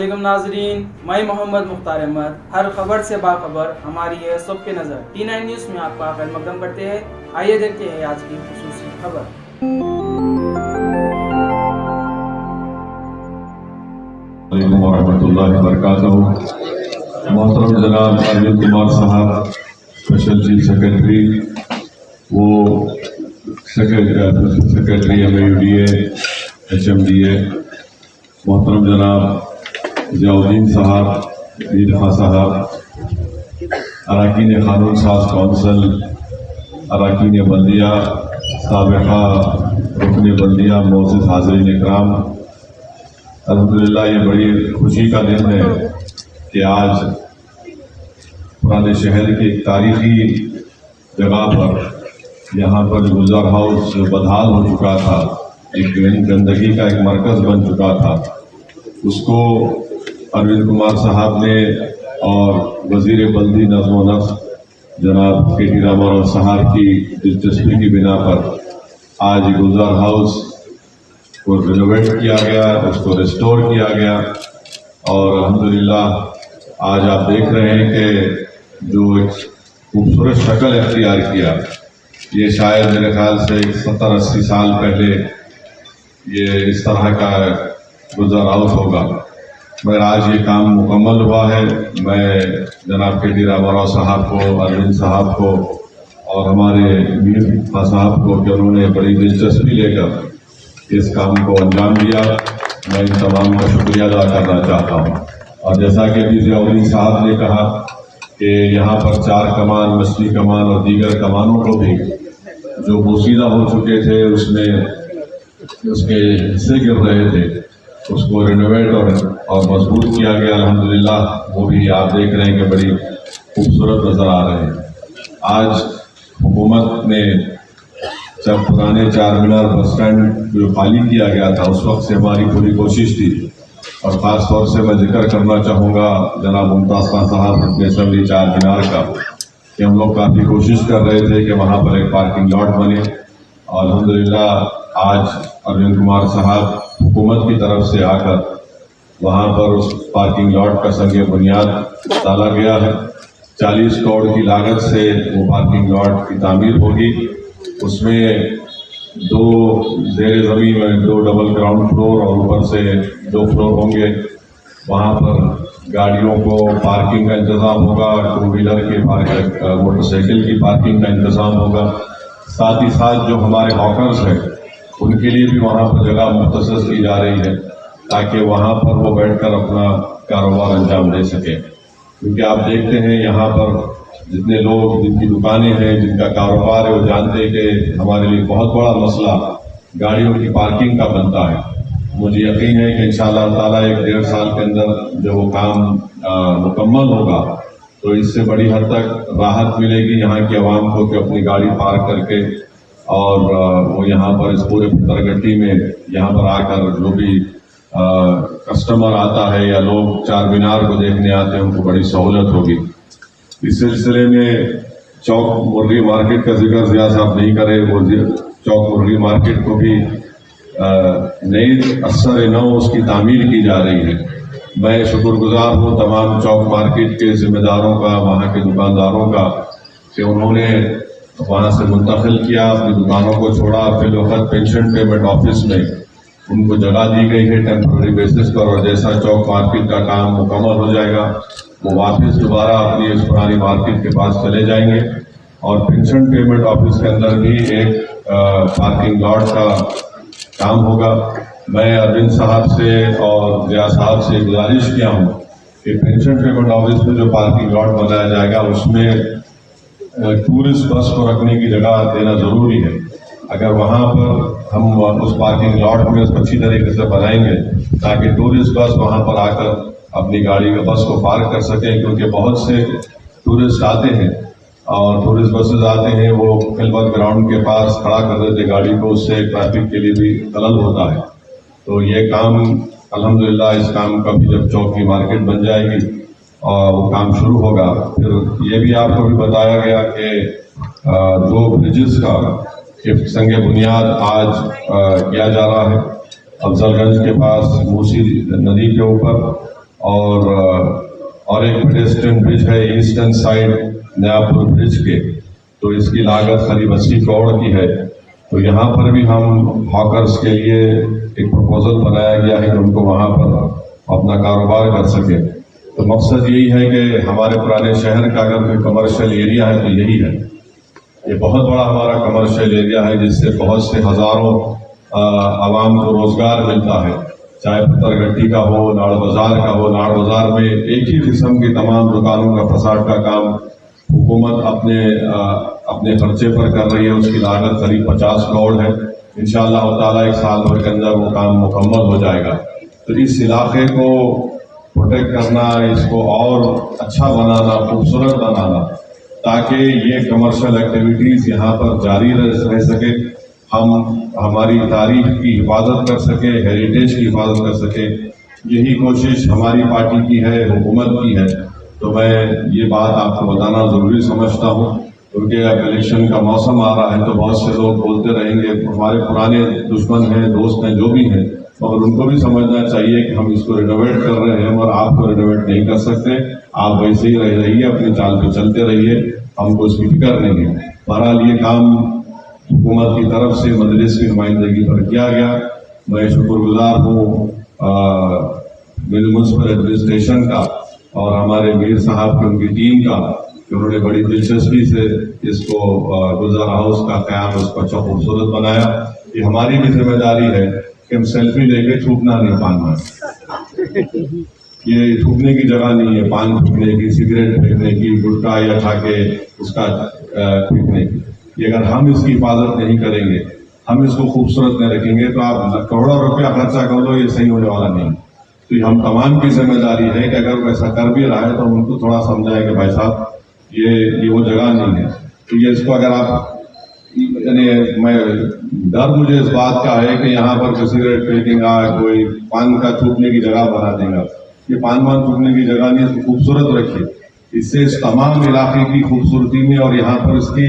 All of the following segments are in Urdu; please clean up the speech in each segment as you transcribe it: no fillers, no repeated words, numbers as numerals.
علیکم ناظرین، میں محمد مختار احمد، ہر خبر سے باخبر ہماری ہے صبح کی نظر T9 نیوز میں آپ کا خیر مقدم کرتے ہیں۔ آئیے دیکھتے ہیں آج کی خصوصی خبر۔ علیکم ورحمۃ اللہ وبرکاتہ۔ محترم جناب اروند کمار صاحب اسپیشل چیف سیکرٹری، وہ سیکرٹری MAUDA HMDA، محترم جناب ضیاء الدین صاحب، میر خان صاحب، اراکین قانون ساز کونسل، اراکین بلدیہ، سابقہ رکن بلدیہ، معزز حاضرین اکرام، الحمدللہ یہ بڑی خوشی کا دن ہے کہ آج پرانے شہر کی ایک تاریخی جگہ پر، یہاں پر گلزار ہاؤس بدحال ہو چکا تھا، ایک گندگی کا ایک مرکز بن چکا تھا، اس کو اروند کمار صاحب نے اور وزیر بلدی نظم و نسق جناب KT راما راؤ صاحب کی دلچسپی کی بنا پر آج گلزار ہاؤس کو رینوویٹ کیا گیا، اس کو ریسٹور کیا گیا، اور الحمدللہ آج آپ دیکھ رہے ہیں کہ جو ایک خوبصورت شکل اختیار کیا، یہ شاید میرے خیال سے 70-80 سال پہلے یہ اس طرح کا گلزار ہاؤس ہوگا، مگر آج یہ کام مکمل ہوا ہے۔ میں جناب KT راما راؤ صاحب کو، اروند صاحب کو اور ہمارے میر خان صاحب کو کہ انہوں نے بڑی دلچسپی لے کر اس کام کو انجام دیا، میں ان تمام کا شکریہ ادا کرنا چاہتا ہوں۔ اور جیسا کہ ضیاء الدین صاحب نے کہا کہ یہاں پر 4 کمان، مچھلی کمان اور دیگر کمانوں کو بھی جو بوسیدہ ہو چکے تھے، اس میں اس کے حصے گر رہے تھے، اس کو رینوویٹ اور مضبوط کیا گیا، الحمدللہ وہ بھی آپ دیکھ رہے ہیں کہ بڑی خوبصورت نظر آ رہے ہیں۔ آج حکومت نے جب پرانے 4 مینار بس اسٹینڈ جو خالی کیا گیا تھا، اس وقت سے ہماری پوری کوشش تھی، اور خاص طور سے میں ذکر کرنا چاہوں گا جناب ممتاز خان صاحب رکن اسمبلی 4 مینار کا، کہ ہم لوگ کافی کوشش کر رہے تھے کہ وہاں پر ایک پارکنگ لاٹ بنے، اور الحمدللہ آج اروند کمار صاحب حکومت کی طرف سے آ کر وہاں پر اس پارکنگ لاٹ کا سنگ بنیاد ڈالا گیا ہے۔ 40 کروڑ کی لاگت سے وہ پارکنگ لاٹ کی تعمیر ہوگی، اس میں 2 زیر زمین میں 2 ڈبل گراؤنڈ فلور اور اوپر سے 2 فلور ہوں گے، وہاں پر گاڑیوں کو پارکنگ کا انتظام ہوگا، 2 ویلر کے موٹر سائیکل کی پارکنگ کا انتظام ہوگا، ساتھ ہی ساتھ جو ہمارے ہاکرز ہیں ان کے لیے بھی وہاں پر جگہ مختص کی جا رہی ہے تاکہ وہاں پر وہ بیٹھ کر اپنا کاروبار انجام دے سکیں، کیونکہ آپ دیکھتے ہیں یہاں پر جتنے لوگ جن کی دکانیں ہیں، جن کا کاروبار ہے، وہ جانتے ہیں کہ ہمارے لیے بہت بڑا مسئلہ گاڑیوں کی پارکنگ کا بنتا ہے۔ مجھے یقین ہے کہ انشاءاللہ تعالیٰ 1-1.5 سال کے اندر جب وہ کام مکمل ہوگا تو اس سے بڑی حد تک راحت ملے گی یہاں کی عوام کو کہ اپنی گاڑی پارک کر کے اور وہ یہاں پر اس پورے پترگٹی میں یہاں پر آ کر جو بھی کسٹمر آتا ہے یا لوگ 4 مینار کو دیکھنے آتے ہیں ان کو بڑی سہولت ہوگی۔ اس سلسلے میں چوک مرغی مارکیٹ کا ذکر ضیاء صاحب نہیں کرے، وہ چوک مرغی مارکیٹ کو بھی نئی اثر نو اس کی تعمیر کی جا رہی ہے۔ میں شکر گزار ہوں تمام چوک مارکیٹ کے ذمہ داروں کا، وہاں کے دکانداروں کا، کہ انہوں نے وہاں سے منتقل کیا، اپنی دکانوں کو چھوڑا، فی الوقت پینشن پیمنٹ آفس میں ان کو جگہ دی گئی ہے ٹیمپرری بیسس پر، اور جیسا چوک مارکیٹ کا کام مکمل ہو جائے گا وہ واپس دوبارہ اپنی اس پرانی مارکیٹ کے پاس چلے جائیں گے، اور پینشن پیمنٹ آفس کے اندر بھی ایک پارکنگ لاٹ کا کام ہوگا۔ میں اروند صاحب سے اور ضیاء صاحب سے گزارش کیا ہوں کہ پینشن پیمنٹ آفس میں جو پارکنگ لاٹ بنایا جائے گا اس میں ٹورسٹ بس کو رکھنے کی جگہ دینا ضروری ہے۔ اگر وہاں پر ہم اس پارکنگ لاٹ میں اس کو اچھی طریقے سے بنائیں گے تاکہ ٹورسٹ بس وہاں پر آ کر اپنی گاڑی کا بس کو پارک کر سکیں، کیونکہ بہت سے ٹورسٹ آتے ہیں اور ٹورسٹ بسز آتے ہیں، وہ خلوت گراؤنڈ کے پاس کھڑا کر دیتے گاڑی کو، اس سے ٹریفک کے لیے بھی خلل ہوتا ہے۔ تو یہ کام الحمدللہ اس کام کا بھی جب چوک کی مارکیٹ بن جائے گی اور وہ کام شروع ہوگا، پھر یہ بھی آپ کو بھی بتایا گیا کہ 2 برجز کا سنگ بنیاد آج کیا جا رہا ہے، افضل گنج کے پاس موسی ندی کے اوپر اور ایک پیڈسٹرین برج ہے ایسٹرن سائڈ نیاپور برج کے، تو اس کی لاگت قریب 80 کروڑ کی ہے۔ تو یہاں پر بھی ہم ہاکرز کے لیے ایک پروپوزل بنایا گیا ہے کہ ان کو وہاں پر اپنا کاروبار کر سکے۔ تو مقصد یہی ہے کہ ہمارے پرانے شہر کا اگر کوئی کمرشل ایریا ہے تو یہی ہے، یہ بہت بڑا ہمارا کمرشل ایریا ہے جس سے بہت سے ہزاروں عوام کو روزگار ملتا ہے، چاہے پتھر گٹی کا ہو، ناڑ بازار کا ہو۔ ناڑ بازار میں ایک ہی قسم کی تمام دکانوں کا فساد کا کام حکومت اپنے خرچے پر کر رہی ہے، اس کی لاگت قریب 50 کروڑ ہے۔ انشاءاللہ تعالیٰ ایک سال بھر کے اندر وہ کام مکمل ہو جائے گا۔ تو اس علاقے کو پروٹیکٹ کرنا، اس کو اور اچھا بنانا، خوبصورت بنانا، تاکہ یہ کمرشل ایکٹیویٹیز یہاں پر جاری رہ سکے، ہم ہماری تاریخ کی حفاظت کر سکیں، ہیریٹیج کی حفاظت کر سکیں۔ یہی کوشش ہماری پارٹی کی ہے، حکومت کی ہے۔ تو میں یہ بات آپ کو بتانا ضروری سمجھتا ہوں، کیونکہ اب الیکشن کا موسم آ رہا ہے تو بہت سے لوگ بولتے رہیں گے، ہمارے پرانے دشمن ہیں، دوست ہیں، جو بھی ہیں، مگر ان کو بھی سمجھنا چاہیے کہ ہم اس کو رینوویٹ کر رہے ہیں اور آپ کو رینوویٹ نہیں کر سکتے۔ آپ ویسے ہی رہیے، اپنی چال پہ چلتے رہیے، ہم کو اس کی فکر نہیں ہے۔ بہرحال یہ کام حکومت کی طرف سے مجلس کی نمائندگی پر کیا گیا۔ میں شکر گزار ہوں میونسپل ایڈمنسٹریشن کا اور ہمارے میر صاحب کی، ان کی ٹیم کا، کہ انہوں نے بڑی دلچسپی سے اس کو گلزار ہاؤس کا قیام اس کو اچھا خوبصورت بنایا۔ یہ ہماری بھی ذمہ داری ہے کہ ہم سیلفی لے کے تھوکنا نہیں پان میں، یہ تھوکنے کی جگہ نہیں ہے، پان تھوکنے کی، سگریٹ پھینکنے کی، گٹکا یا کھا کے اس کا پھینکنے کی۔ یہ اگر ہم اس کی حفاظت نہیں کریں گے، ہم اس کو خوبصورت نہیں رکھیں گے، تو آپ کروڑوں روپیہ خرچہ کر دو، یہ صحیح ہونے والا نہیں۔ تو یہ ہم تمام کی ذمہ داری ہے کہ اگر ایسا کر بھی رہا ہے تو ان کو تھوڑا سمجھائے کہ بھائی صاحب یہ وہ جگہ نہیں ہے۔ تو یہ اس کو اگر آپ، یعنی میں ڈر مجھے اس بات کا ہے کہ یہاں پر کوئی سگریٹ پھینکے گا، کوئی پان کا تھوکنے کی جگہ بنا دے گا۔ یہ پان وان تھوکنے کی جگہ نہیں، اس کو خوبصورت رکھیے، اس سے اس تمام علاقے کی خوبصورتی میں اور یہاں پر اس کی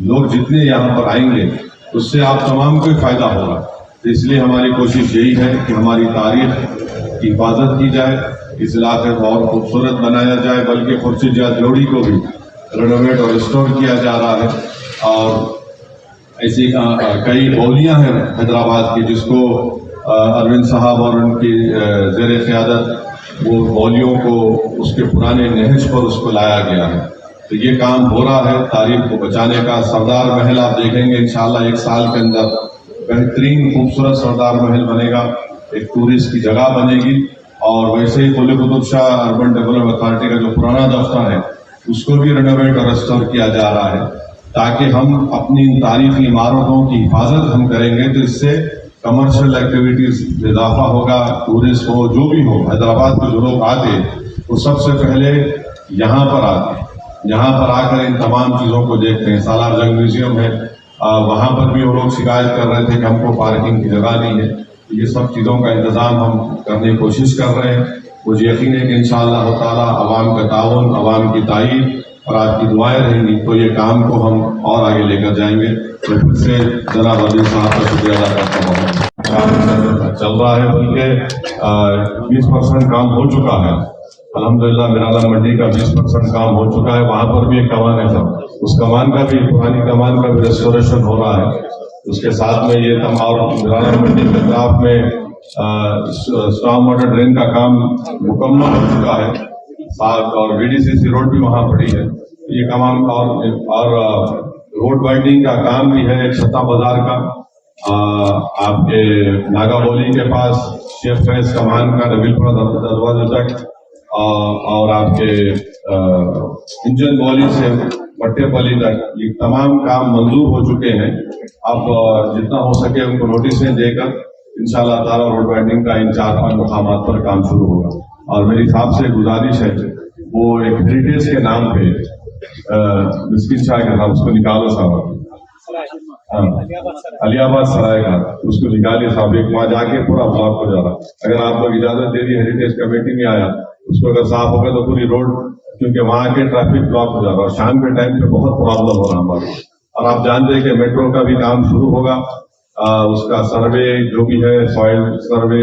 لوگ جتنے یہاں پر آئیں گے اس سے آپ تمام کو فائدہ ہوگا۔ تو اس لیے ہماری کوشش یہی ہے کہ ہماری تاریخ کی حفاظت کی جائے، اس علاقے کو اور خوبصورت بنایا جائے، بلکہ خورشید جات جوڑی کو بھی رینوویٹ اور ریسٹور کیا جا رہا ہے۔ اور ایسی کئی بولیاں ہیں حیدرآباد کی جس کو اروند صاحب اور ان کی زیر قیادت وہ بولیوں کو اس کے پرانے نہج پر اس کو لایا گیا ہے۔ تو یہ کام ہو رہا ہے تاریخ کو بچانے کا۔ سردار محل آپ دیکھیں گے انشاءاللہ ایک سال کے اندر بہترین خوبصورت سردار محل بنے گا، ایک ٹورسٹ کی جگہ بنے گی۔ اور ویسے ہی Quli Qutb Shah urban development authority کا جو پرانا دفتر ہے اس کو بھی رینوویٹ اور ریسٹور کیا جا رہا ہے، تاکہ ہم اپنی تاریخی عمارتوں کی حفاظت ہم کریں گے تو اس سے کمرشل ایکٹیویٹیز اضافہ ہوگا، ٹورسٹ ہو جو بھی ہو، حیدرآباد کے جو لوگ آتے وہ سب سے پہلے یہاں پر آتے ہیں، یہاں پر آ کر ان تمام چیزوں کو دیکھتے ہیں۔ سالار جنگ میوزیم ہے، وہاں پر بھی وہ لوگ شکایت کر رہے تھے کہ ہم کو پارکنگ کی جگہ نہیں ہے۔ یہ سب چیزوں کا انتظام ہم کرنے کی کوشش کر رہے ہیں۔ مجھے یقین ہے کہ انشاءاللہ تعالیٰ عوام کا تعاون، عوام کی تائید اور آپ کی دعائیں رہیں گی تو یہ کام کو ہم اور آگے لے کر جائیں گے۔ میں پھر سے جناب علی صاحب کا شکریہ ادا کرتا ہوں۔ چل رہا ہے، بلکہ 20% کام ہو چکا ہے الحمدللہ۔ میرالہ منڈی کا 20% کام ہو چکا ہے، وہاں پر بھی ایک کمان ہے سب، اس کمان کا بھی، پرانی کمان کا بھی ریسٹوریشن ہو رہا ہے۔ اس کے ساتھ میں یہ اور میرالہ منڈی کے اطراف میں اسٹارم واٹر ڈرین کا کام مکمل ہو چکا ہے، اور VDCC روڈ بھی وہاں پڑی ہے۔ یہ کام اور روڈ وائڈنگ کا کام بھی ہے، ایک چھتا بازار کا آپ کے ناگا بولی کے پاس شیخ فیض کمان کا نبیل پورہ دروازے تک، اور آپ کے انجن بولی سے بٹے پلی تک یہ تمام کام منظور ہو چکے ہیں۔ اب جتنا ہو سکے ان کو نوٹسیں دے کر انشاءاللہ تعالیٰ روڈ وائڈنگ کا ان 4-5 مقامات پر کام شروع ہوگا۔ اور میری صاحب سے گزارش ہے وہ ایک ہیریٹیج کے نام پہ مسکین شاہ کے نام اس کو نکالو صاحب، علی آباد سرائے کا اس کو نکالیے صاحب، ایک وہاں جا کے پورا بلاک ہو جا رہا۔ اگر آپ لوگ اجازت دے دی، ہیریٹیج کمیٹی میں آیا اس کو اگر صاف ہو گیا تو پوری روڈ، کیونکہ وہاں کے ٹریفک بلاک ہو جا رہا اور شام کے ٹائم پہ بہت پرابلم ہو رہا ہمارا۔ اور آپ جانتے ہیں کہ میٹرو کا بھی کام شروع ہوگا، اس کا سروے جو بھی ہے، سوائل سروے